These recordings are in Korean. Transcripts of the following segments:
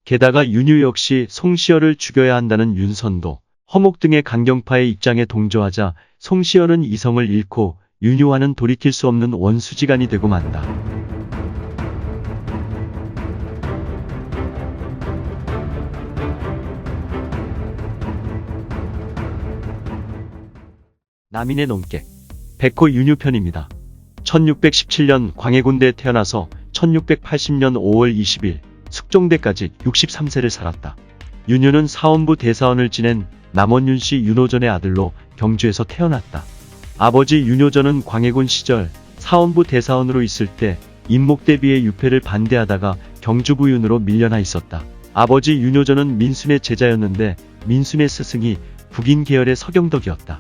게다가 윤유 역시 송시열을 죽여야 한다는 윤선도, 허목 등의 강경파의 입장에 동조하자 송시열은 이성을 잃고 윤유와는 돌이킬 수 없는 원수지간이 되고 만다. 남인의 논객, 백호 윤유 편입니다. 1617년 광해군대에 태어나서 1680년 5월 20일 숙종대까지 63세를 살았다. 윤유는 사원부 대사원을 지낸 남원윤씨 윤호전의 아들로 경주에서 태어났다. 아버지 윤효전은 광해군 시절 사원부 대사원으로 있을 때 임목대비의 유패를 반대하다가 경주부윤으로 밀려나 있었다. 아버지 윤효전은 민순의 제자였는데 민순의 스승이 북인 계열의 서경덕이었다.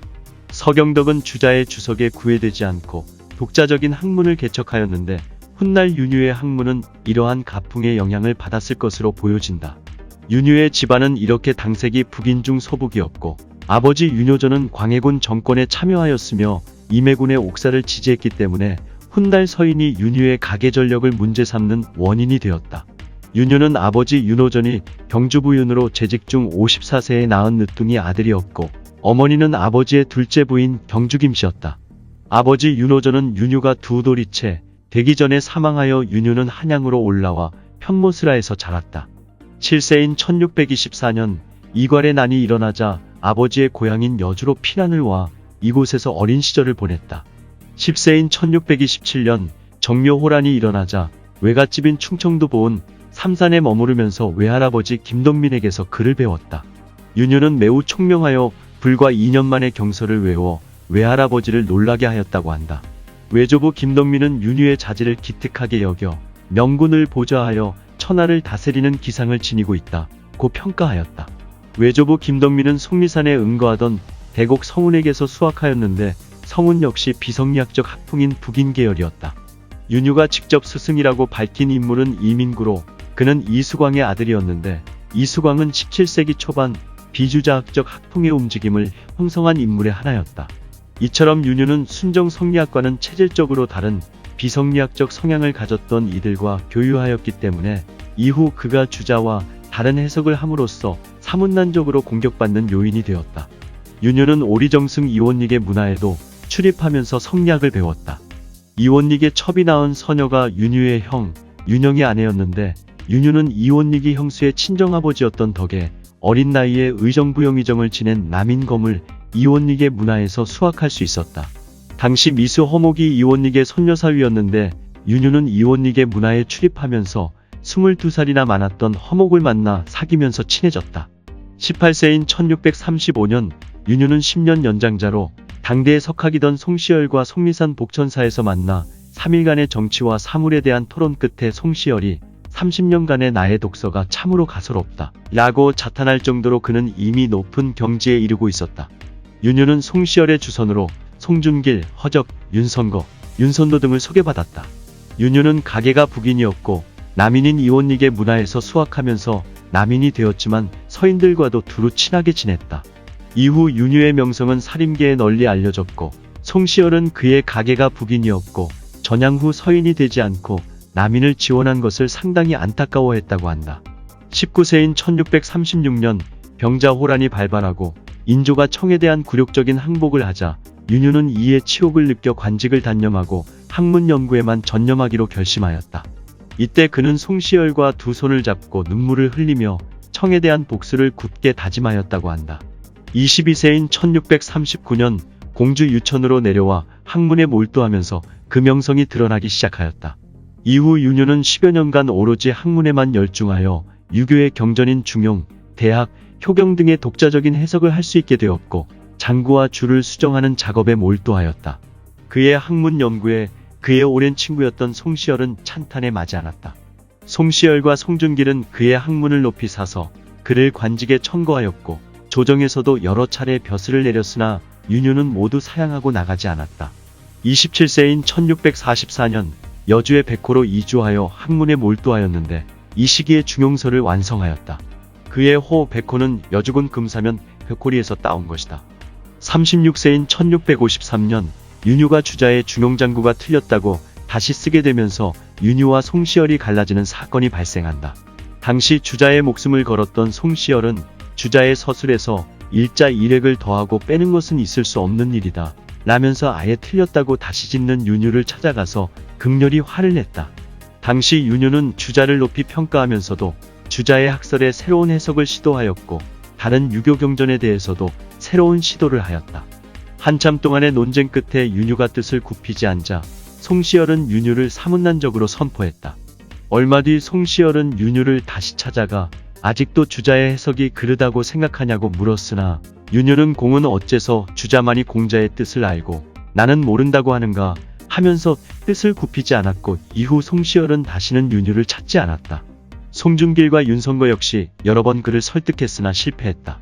서경덕은 주자의 주석에 구애되지 않고 독자적인 학문을 개척하였는데 훗날 윤유의 학문은 이러한 가풍의 영향을 받았을 것으로 보여진다. 윤유의 집안은 이렇게 당색이 북인 중 서북이었고 아버지 윤효전은 광해군 정권에 참여하였으며 임해군의 옥사를 지지했기 때문에 훗날 서인이 윤유의 가계 전력을 문제 삼는 원인이 되었다. 윤유는 아버지 윤호전이 경주부윤으로 재직 중 54세에 낳은 늦둥이 아들이었고 어머니는 아버지의 둘째 부인 경주김씨였다. 아버지 윤호전은 윤유가 두 돌이 채 되기 전에 사망하여 윤유는 한양으로 올라와 편모스라에서 자랐다. 7세인 1624년 이괄의 난이 일어나자 아버지의 고향인 여주로 피난을 와 이곳에서 어린 시절을 보냈다. 10세인 1627년 정묘호란이 일어나자 외갓집인 충청도 보은 삼산에 머무르면서 외할아버지 김덕민에게서 글을 배웠다. 윤유는 매우 총명하여 불과 2년 만에 경서를 외워 외할아버지를 놀라게 하였다고 한다. 외조부 김덕민은 윤유의 자질을 기특하게 여겨 명군을 보좌하여 천하를 다스리는 기상을 지니고 있다고 평가하였다. 외조부 김덕민은 속리산에 응거하던 대곡 성운에게서 수학하였는데 성운 역시 비성리학적 학풍인 북인 계열이었다. 윤유가 직접 스승이라고 밝힌 인물은 이민구로 그는 이수광의 아들이었는데 이수광은 17세기 초반 비주자학적 학풍의 움직임을 형성한 인물의 하나였다. 이처럼 윤유는 순정 성리학과는 체질적으로 다른 비성리학적 성향을 가졌던 이들과 교유하였기 때문에 이후 그가 주자와 다른 해석을 함으로써 사문난적으로 공격받는 요인이 되었다. 윤유는 오리정승 이원익의 문화에도 출입하면서 성리학을 배웠다. 이원익의 첩이 낳은 서녀가 윤유의 형, 윤영의 아내였는데 윤유는 이원익이 형수의 친정아버지였던 덕에 어린 나이에 의정부영의정을 지낸 남인검을 이원익의 문화에서 수학할 수 있었다. 당시 미수 허목이 이원익의 손여사위였는데 윤유는 이원익의 문화에 출입하면서 22살이나 많았던 허목을 만나 사귀면서 친해졌다. 18세인 1635년 윤유는 10년 연장자로 당대의 석학이던 송시열과 속리산 복천사에서 만나 3일간의 정치와 사물에 대한 토론 끝에 송시열이 30년간의 나의 독서가 참으로 가소롭다 라고 자탄할 정도로 그는 이미 높은 경지에 이르고 있었다. 윤유는 송시열의 주선으로 송준길, 허적, 윤선거, 윤선도 등을 소개받았다. 윤유는 가계가 북인이었고 남인인 이원익의 문화에서 수학하면서 남인이 되었지만 서인들과도 두루 친하게 지냈다. 이후 윤유의 명성은 사림계에 널리 알려졌고 송시열은 그의 가계가 북인이었고 전향 후 서인이 되지 않고 남인을 지원한 것을 상당히 안타까워했다고 한다. 19세인 1636년 병자호란이 발발하고 인조가 청에 대한 굴욕적인 항복을 하자 윤유는 이에 치욕을 느껴 관직을 단념하고 학문 연구에만 전념하기로 결심하였다. 이때 그는 송시열과 두 손을 잡고 눈물을 흘리며 청에 대한 복수를 굳게 다짐하였다고 한다. 22세인 1639년 공주 유천으로 내려와 학문에 몰두하면서 그 명성이 드러나기 시작하였다. 이후 윤유는 10여 년간 오로지 학문에만 열중하여 유교의 경전인 중용, 대학, 효경 등의 독자적인 해석을 할 수 있게 되었고 장구와 주를 수정하는 작업에 몰두하였다. 그의 학문 연구에 그의 오랜 친구였던 송시열은 찬탄에 맞지 않았다. 송시열과 송준길은 그의 학문을 높이 사서 그를 관직에 청거하였고 조정에서도 여러 차례 벼슬을 내렸으나 윤유는 모두 사양하고 나가지 않았다. 27세인 1644년 여주의 백호로 이주하여 학문에 몰두하였는데 이 시기에 중용서를 완성하였다. 그의 호 백호는 여주군 금사면 백호리에서 따온 것이다. 36세인 1653년 윤유가 주자의 중용장구가 틀렸다고 다시 쓰게 되면서 윤유와 송시열이 갈라지는 사건이 발생한다. 당시 주자의 목숨을 걸었던 송시열은 주자의 서술에서 일자 일획을 더하고 빼는 것은 있을 수 없는 일이다 라면서 아예 틀렸다고 다시 짓는 윤유를 찾아가서 극렬히 화를 냈다. 당시 윤유는 주자를 높이 평가하면서도 주자의 학설에 새로운 해석을 시도하였고 다른 유교 경전에 대해서도 새로운 시도를 하였다. 한참 동안의 논쟁 끝에 윤유가 뜻을 굽히지 않자 송시열은 윤유를 사문난적으로 선포했다. 얼마 뒤 송시열은 윤유를 다시 찾아가 아직도 주자의 해석이 그르다고 생각하냐고 물었으나 윤유는 공은 어째서 주자만이 공자의 뜻을 알고 나는 모른다고 하는가 하면서 뜻을 굽히지 않았고 이후 송시열은 다시는 윤유를 찾지 않았다. 송중길과 윤선거 역시 여러 번 그를 설득했으나 실패했다.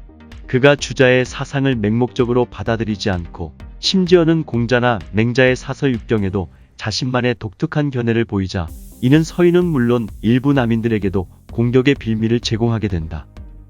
그가 주자의 사상을 맹목적으로 받아들이지 않고 심지어는 공자나 맹자의 사서육경에도 자신만의 독특한 견해를 보이자 이는 서인은 물론 일부 남인들에게도 공격의 빌미를 제공하게 된다.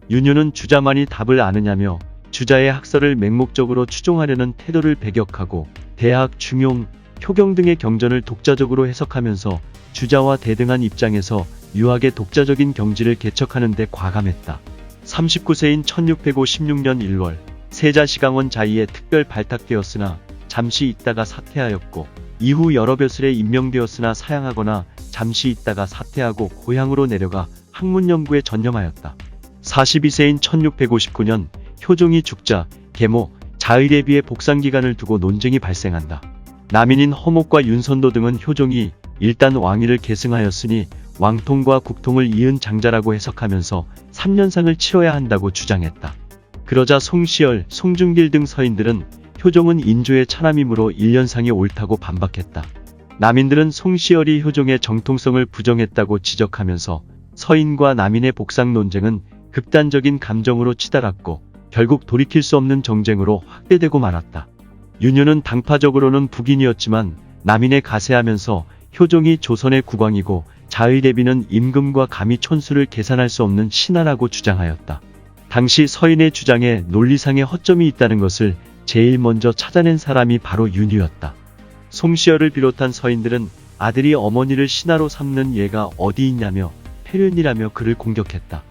윤유는 주자만이 답을 아느냐며 주자의 학설을 맹목적으로 추종하려는 태도를 배격하고 대학, 중용, 효경 등의 경전을 독자적으로 해석하면서 주자와 대등한 입장에서 유학의 독자적인 경지를 개척하는 데 과감했다. 39세인 1656년 1월 세자시강원 자이에 특별 발탁되었으나 잠시 있다가 사퇴하였고 이후 여러 벼슬에 임명되었으나 사양하거나 잠시 있다가 사퇴하고 고향으로 내려가 학문 연구에 전념하였다. 42세인 1659년 효종이 죽자 계모, 자의례비의 복상기간을 두고 논쟁이 발생한다. 남인인 허목과 윤선도 등은 효종이 일단 왕위를 계승하였으니 왕통과 국통을 이은 장자라고 해석하면서 3년상을 치러야 한다고 주장했다. 그러자 송시열, 송중길 등 서인들은 효종은 인조의 차남이므로 1년상이 옳다고 반박했다. 남인들은 송시열이 효종의 정통성을 부정했다고 지적하면서 서인과 남인의 복상 논쟁은 극단적인 감정으로 치달았고 결국 돌이킬 수 없는 정쟁으로 확대되고 말았다. 윤유는 당파적으로는 북인이었지만 남인에 가세하면서 효종이 조선의 국왕이고 자의례비는 임금과 감히 촌수를 계산할 수 없는 신하라고 주장하였다. 당시 서인의 주장에 논리상의 허점이 있다는 것을 제일 먼저 찾아낸 사람이 바로 윤유였다. 송시열을 비롯한 서인들은 아들이 어머니를 신하로 삼는 예가 어디 있냐며 폐륜이라며 그를 공격했다.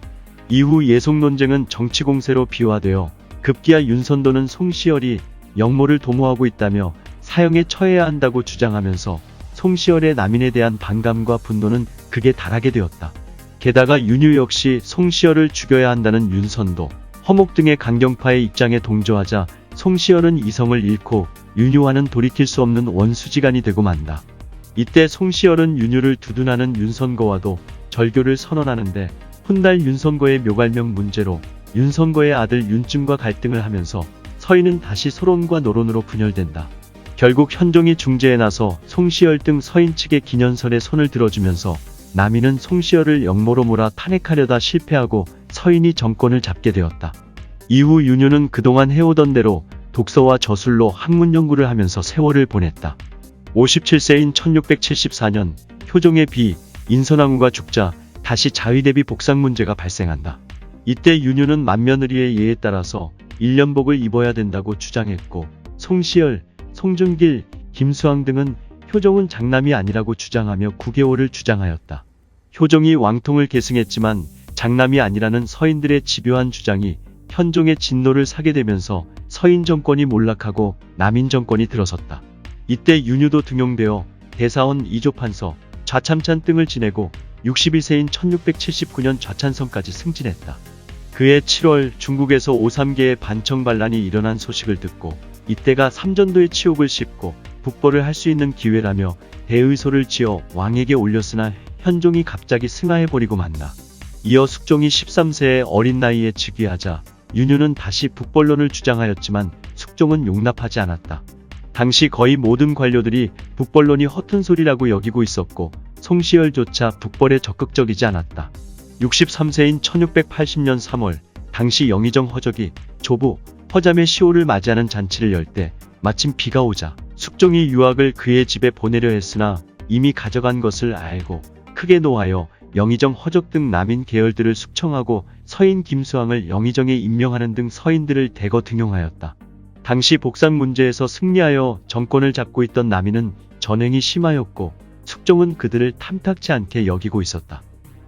이후 예속 논쟁은 정치 공세로 비화되어 급기야 윤선도는 송시열이 역모를 도모하고 있다며 사형에 처해야 한다고 주장하면서 송시열의 남인에 대한 반감과 분노는 극에 달하게 되었다. 게다가 윤유 역시 송시열을 죽여야 한다는 윤선도, 허목 등의 강경파의 입장에 동조하자 송시열은 이성을 잃고 윤유와는 돌이킬 수 없는 원수지간이 되고 만다. 이때 송시열은 윤유를 두둔하는 윤선거와도 절교를 선언하는데 훗날 윤선거의 묘갈명 문제로 윤선거의 아들 윤증과 갈등을 하면서 서인은 다시 소론과 노론으로 분열된다. 결국 현종이 중재에 나서 송시열 등 서인 측의 기년설에 손을 들어주면서 남인은 송시열을 역모로 몰아 탄핵하려다 실패하고 서인이 정권을 잡게 되었다. 이후 윤유는 그동안 해오던 대로 독서와 저술로 학문 연구를 하면서 세월을 보냈다. 57세인 1674년 효종의 비 인선왕후가 죽자 다시 자의례비 복상 문제가 발생한다. 이때 윤유는 맏며느리의 예에 따라서 1년복을 입어야 된다고 주장했고 송시열, 송중길, 김수왕 등은 효종은 장남이 아니라고 주장하며 9개월을 주장하였다. 효종이 왕통을 계승했지만 장남이 아니라는 서인들의 집요한 주장이 현종의 진노를 사게 되면서 서인 정권이 몰락하고 남인 정권이 들어섰다. 이때 윤유도 등용되어 대사원 2조 판서, 좌참찬 등을 지내고 61세인 1679년 좌찬성까지 승진했다. 그해 7월 중국에서 오삼계의 반청 반란이 일어난 소식을 듣고 이때가 삼전도의 치욕을 씹고 북벌을 할 수 있는 기회라며 대의소를 지어 왕에게 올렸으나 현종이 갑자기 승하해버리고 만다. 이어 숙종이 13세의 어린 나이에 즉위하자 윤유는 다시 북벌론을 주장하였지만 숙종은 용납하지 않았다. 당시 거의 모든 관료들이 북벌론이 허튼 소리라고 여기고 있었고 송시열조차 북벌에 적극적이지 않았다. 63세인 1680년 3월 당시 영의정 허적이 조부, 허잠의 시호를 맞이하는 잔치를 열 때 마침 비가 오자 숙종이 유학을 그의 집에 보내려 했으나 이미 가져간 것을 알고 크게 노하여 영의정 허적 등 남인 계열들을 숙청하고 서인 김수왕을 영의정에 임명하는 등 서인들을 대거 등용하였다. 당시 복상 문제에서 승리하여 정권을 잡고 있던 남인은 전횡이 심하였고 숙종은 그들을 탐탁치 않게 여기고 있었다.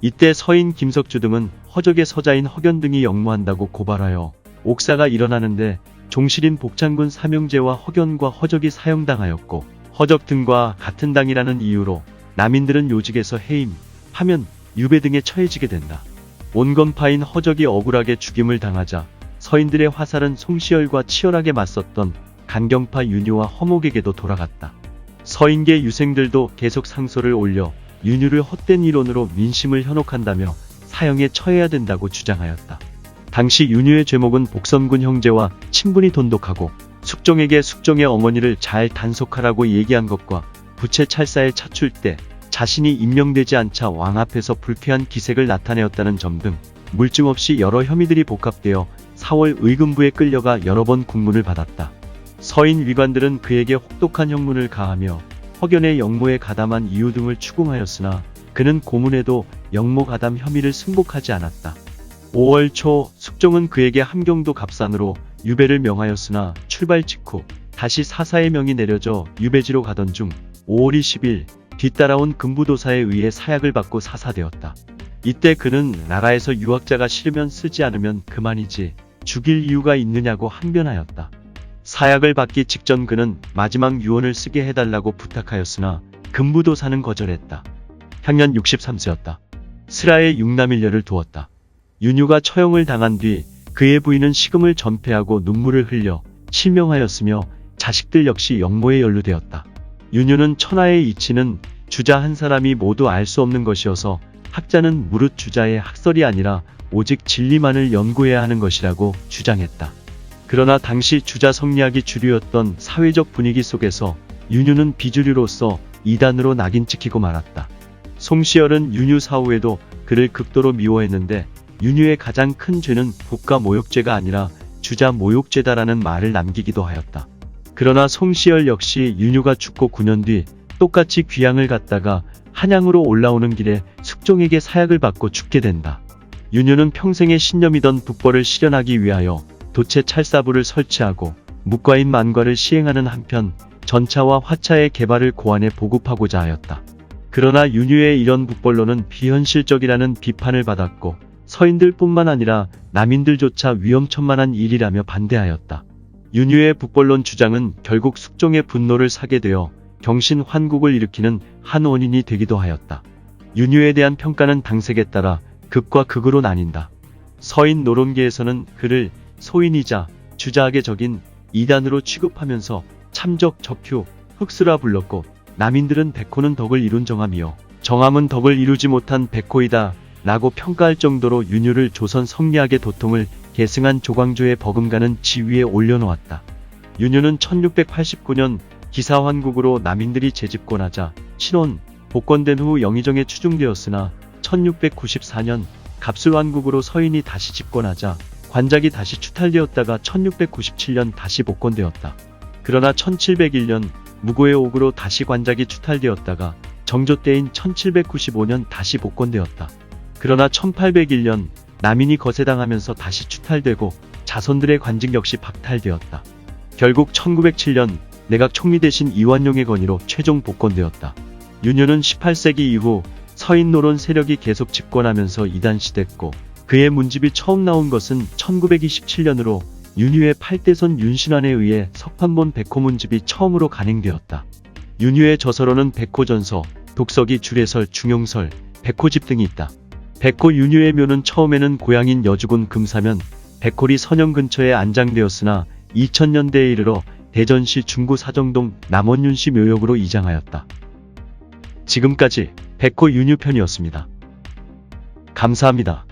이때 서인 김석주 등은 허적의 서자인 허견 등이 역모한다고 고발하여 옥사가 일어나는데 종실인 복창군 삼형제와 허견과 허적이 사형당하였고 허적 등과 같은 당이라는 이유로 남인들은 요직에서 해임, 파면, 유배 등에 처해지게 된다. 온건파인 허적이 억울하게 죽임을 당하자 서인들의 화살은 송시열과 치열하게 맞섰던 간경파 윤유와 허목에게도 돌아갔다. 서인계 유생들도 계속 상소를 올려 윤유를 헛된 이론으로 민심을 현혹한다며 사형에 처해야 된다고 주장하였다. 당시 윤유의 죄목은 복선군 형제와 친분이 돈독하고 숙종에게 숙종의 어머니를 잘 단속하라고 얘기한 것과 부채 찰사에 차출 때 자신이 임명되지 않자 왕 앞에서 불쾌한 기색을 나타내었다는 점 등 물증 없이 여러 혐의들이 복합되어 4월 의금부에 끌려가 여러 번 국문을 받았다. 서인 위관들은 그에게 혹독한 형문을 가하며 허견의 역모에 가담한 이유 등을 추궁하였으나 그는 고문에도 역모 가담 혐의를 승복하지 않았다. 5월 초 숙종은 그에게 함경도 갑산으로 유배를 명하였으나 출발 직후 다시 사사의 명이 내려져 유배지로 가던 중 5월 20일 뒤따라온 금부도사에 의해 사약을 받고 사사되었다. 이때 그는 나라에서 유학자가 싫으면 쓰지 않으면 그만이지 죽일 이유가 있느냐고 항변하였다. 사약을 받기 직전 그는 마지막 유언을 쓰게 해달라고 부탁하였으나 금부도사는 거절했다. 향년 63세였다. 슬하에 육남일녀를 두었다. 윤유가 처형을 당한 뒤 그의 부인은 식음을 전폐하고 눈물을 흘려 실명하였으며 자식들 역시 역모에 연루되었다. 윤유는 천하의 이치는 주자 한 사람이 모두 알 수 없는 것이어서 학자는 무릇 주자의 학설이 아니라 오직 진리만을 연구해야 하는 것이라고 주장했다. 그러나 당시 주자 성리학이 주류였던 사회적 분위기 속에서 윤유는 비주류로서 이단으로 낙인 찍히고 말았다. 송시열은 윤유 사후에도 그를 극도로 미워했는데 윤유의 가장 큰 죄는 국가 모욕죄가 아니라 주자 모욕죄다라는 말을 남기기도 하였다. 그러나 송시열 역시 윤유가 죽고 9년 뒤 똑같이 귀양을 갔다가 한양으로 올라오는 길에 숙종에게 사약을 받고 죽게 된다. 윤유는 평생의 신념이던 북벌을 실현하기 위하여 도체 찰사부를 설치하고 묵과인 만과를 시행하는 한편 전차와 화차의 개발을 고안해 보급하고자 하였다. 그러나 윤유의 이런 북벌론은 비현실적이라는 비판을 받았고 서인들뿐만 아니라 남인들조차 위험천만한 일이라며 반대하였다. 윤유의 북벌론 주장은 결국 숙종의 분노를 사게 되어 경신환국을 일으키는 한 원인이 되기도 하였다. 윤유에 대한 평가는 당색에 따라 극과 극으로 나뉜다. 서인 노론계에서는 그를 소인이자 주자학의 적인 이단으로 취급하면서 참적, 적휴, 흑수라 불렀고 남인들은 백호는 덕을 이룬 정함이요 정함은 덕을 이루지 못한 백호이다 라고 평가할 정도로 윤유를 조선 성리학의 도통을 계승한 조광조의 버금가는 지위에 올려놓았다. 윤유는 1689년 기사환국으로 남인들이 재집권하자 신원, 복권된 후 영의정에 추중되었으나 1694년 갑술환국으로 서인이 다시 집권하자 관작이 다시 추탈되었다가 1697년 다시 복권되었다. 그러나 1701년 무고의 옥으로 다시 관작이 추탈되었다가 정조 때인 1795년 다시 복권되었다. 그러나 1801년 남인이 거세당하면서 다시 추탈되고 자손들의 관직 역시 박탈되었다. 결국 1907년 내각 총리 대신 이완용의 건의로 최종 복권되었다. 윤유는 18세기 이후 서인 노론 세력이 계속 집권하면서 이단시됐고 그의 문집이 처음 나온 것은 1927년으로 윤유의 8대손 윤신환에 의해 석판본 백호 문집이 처음으로 간행되었다. 윤유의 저서로는 백호전서, 독서기, 주례설, 중용설, 백호집 등이 있다. 백호 윤유의 묘는 처음에는 고향인 여주군 금사면 백홀이 선영 근처에 안장되었으나 2000년대에 이르러 대전시 중구 사정동 남원윤씨 묘역으로 이장하였다. 지금까지 백호 윤유 편이었습니다. 감사합니다.